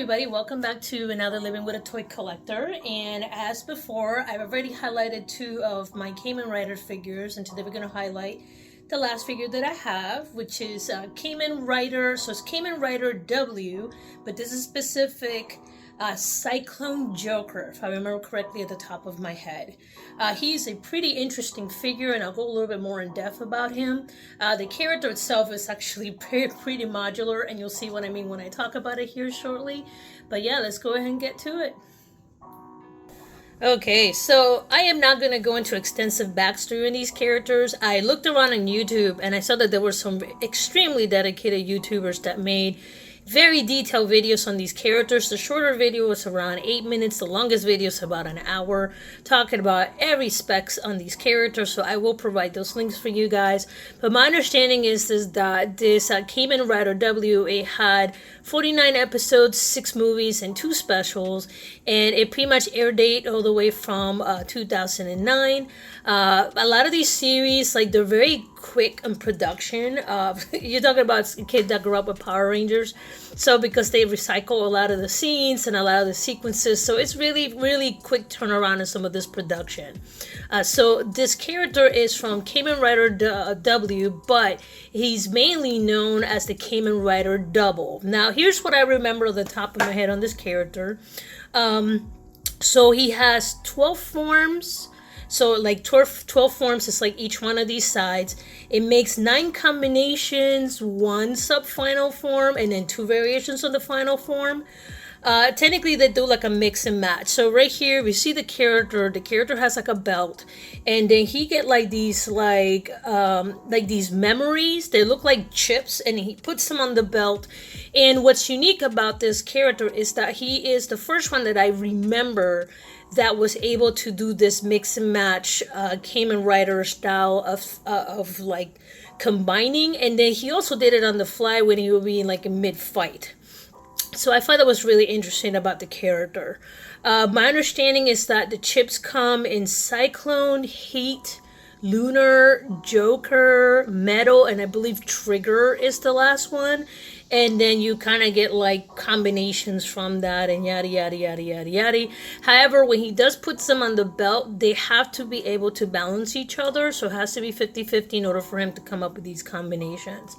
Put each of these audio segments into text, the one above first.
everybody, welcome back to another Living with a Toy Collector. And as before, I've already highlighted two of my Kamen Rider figures, and today we're going to highlight the last figure that I have, which is Kamen Rider. So it's Kamen Rider W, but this is specific Cyclone Joker, if I remember correctly at the top of my head. He's a pretty interesting figure, and I'll go a little bit more in depth about him. The character itself is actually pretty modular, and you'll see what I mean when I talk about it here shortly. But yeah, let's go ahead and get to it. Okay, so I am not going to go into extensive backstory on these characters. I looked around on YouTube and I saw that there were some extremely dedicated YouTubers that made very detailed videos on these characters. The shorter video was around 8 minutes. The longest video is about an hour, talking about every specs on these characters. So I will provide those links for you guys. But my understanding is that this Kamen Rider W, it had 49 episodes, 6 movies, and 2 specials. And it pretty much air date all the way from 2009. A lot of these series, like, they're very quick in production. You're talking about a kid that grew up with Power Rangers. So because they recycle a lot of the scenes and a lot of the sequences, so it's really quick turnaround in some of this production. So this character is from Kamen Rider W, but he's mainly known as the Kamen Rider Double. Now here's what I remember off the top of my head on this character. So he has 12 forms. So like 12 forms is like each one of these sides. It makes 9 combinations, 1 sub-final form, and then 2 variations of the final form. Technically they do like a mix and match. So right here we see the character has like a belt, and then he get like these these memories. They look like chips, and he puts them on the belt. And what's unique about this character is that he is the first one that I remember that was able to do this mix and match Kamen Rider style of like combining. And then he also did it on the fly when he would be in like a mid-fight. So I thought that was really interesting about the character. My understanding is that the chips come in Cyclone, Heat, Lunar, Joker, Metal, and I believe Trigger is the last one. And then you kind of get like combinations from that and yada yada yada yada yada. However, when he does put them on the belt, they have to be able to balance each other. So it has to be 50-50 in order for him to come up with these combinations.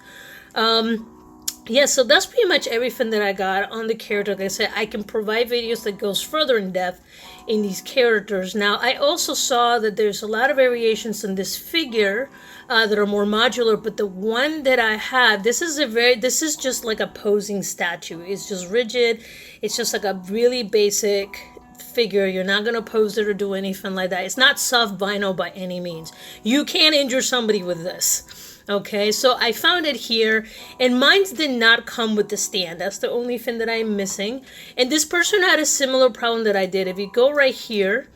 Yeah, so that's pretty much everything that I got on the character. Like I said, I can provide videos that goes further in depth in these characters. Now, I also saw that there's a lot of variations in this figure that are more modular, but the one that I have, this is just like a posing statue. It's just rigid. It's just like a really basic figure. You're not going to pose it or do anything like that. It's not soft vinyl by any means. You can't injure somebody with this. Okay, so I found it here, and mine did not come with the stand. That's the only thing that I'm missing. And this person had a similar problem that I did. If you go right here,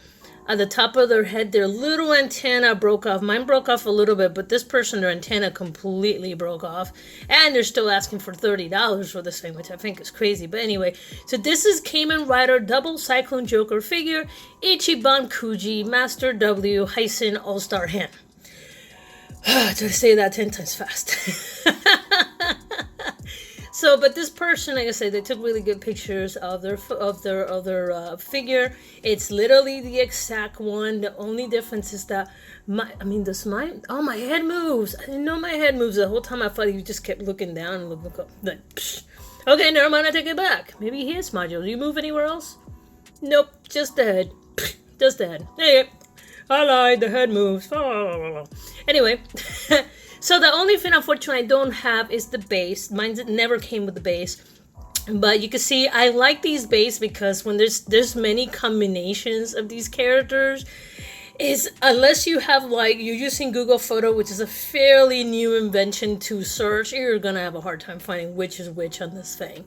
at the top of their head, their little antenna broke off. Mine broke off a little bit, but this person, their antenna completely broke off. And they're still asking for $30 for this thing, which I think is crazy. But anyway, so this is Kamen Rider Double Cyclone Joker figure, Ichiban Kuji, Master W, Heisen All-Star Hen. Try to say that 10 times fast. So, but this person, like I said, they took really good pictures of their figure. It's literally the exact one. The only difference is that my head moves. I didn't know my head moves. The whole time I thought he just kept looking down and looking up. Like, psh. Okay, never mind. I take it back. Maybe he is modular. Do you move anywhere else? Nope, just the head. Just the head. Hey. I lied, the head moves. Anyway, so the only thing unfortunately I don't have is the base. Mine never came with the base. But you can see I like these base because when there's many combinations of these characters, is unless you have like you're using Google Photo, which is a fairly new invention to search, you're gonna have a hard time finding which is which on this thing.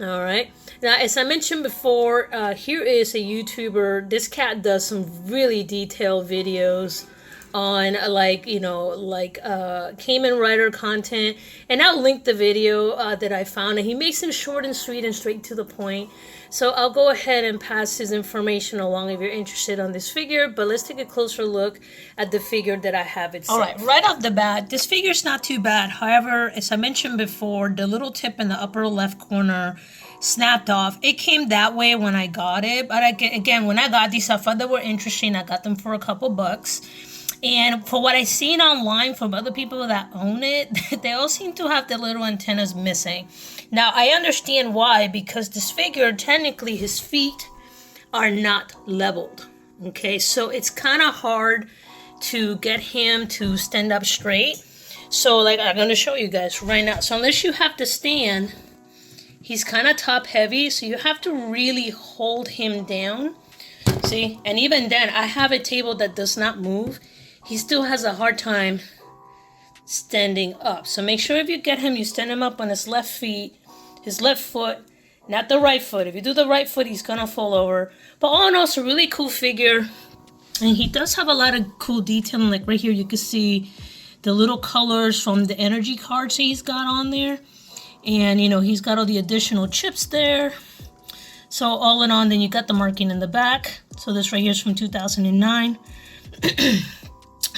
All right. Now, as I mentioned before, here is a YouTuber. This cat does some really detailed videos on Kamen Rider content, and I'll link the video that I found, and he makes it short and sweet and straight to the point. So I'll go ahead and pass his information along if you're interested on this figure, but let's take a closer look at the figure that I have itself. All right, right off the bat, this figure's not too bad. However, as I mentioned before, the little tip in the upper left corner snapped off. It came that way when I got it, but again, when I got these, I thought they were interesting. I got them for a couple bucks. And for what I've seen online from other people that own it, they all seem to have the little antennas missing. Now, I understand why, because this figure, technically his feet are not leveled. Okay, so it's kind of hard to get him to stand up straight. So like I'm going to show you guys right now. So unless you have to stand, he's kind of top heavy, so you have to really hold him down. See, and even then I have a table that does not move. He still has a hard time standing up. So make sure if you get him, you stand him up on his left foot, not the right foot. If you do the right foot, he's gonna fall over. But all in all, it's a really cool figure. And he does have a lot of cool detailing. Like right here, you can see the little colors from the energy cards he's got on there. And, you know, he's got all the additional chips there. So all in all, then you got the marking in the back. So this right here is from 2009.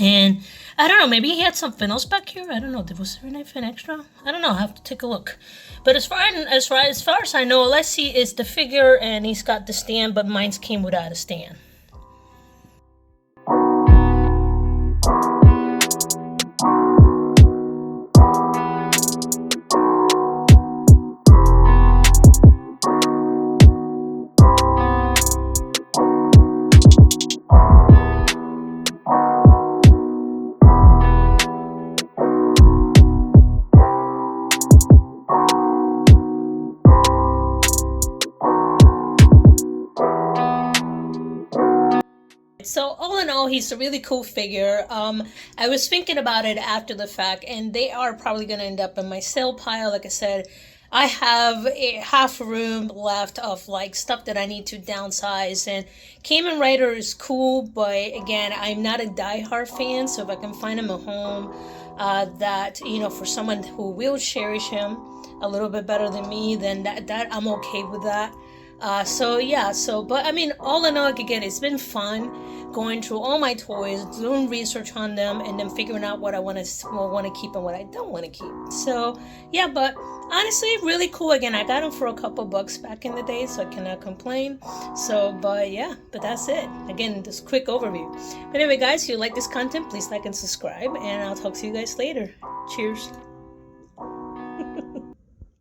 And I don't know, maybe he had something else back here. I don't know. Was there anything extra? I don't know. I have to take a look. But as far as I know, let's see, is the figure, and he's got the stand, but mine came without a stand. So all in all, he's a really cool figure. I was thinking about it after the fact, and they are probably going to end up in my sale pile. Like I said, I have a half room left of like stuff that I need to downsize, and Kamen Rider is cool, but again, I'm not a diehard fan, so if I can find him a home that, you know, for someone who will cherish him a little bit better than me, then that I'm okay with that. But I mean, all in all, again, it's been fun going through all my toys, doing research on them, and then figuring out what I want to keep and what I don't want to keep. So yeah, but honestly, really cool. Again, I got them for a couple bucks back in the day, so I cannot complain. But that's it. Again, this quick overview. But anyway, guys, if you like this content, please like and subscribe, and I'll talk to you guys later. Cheers.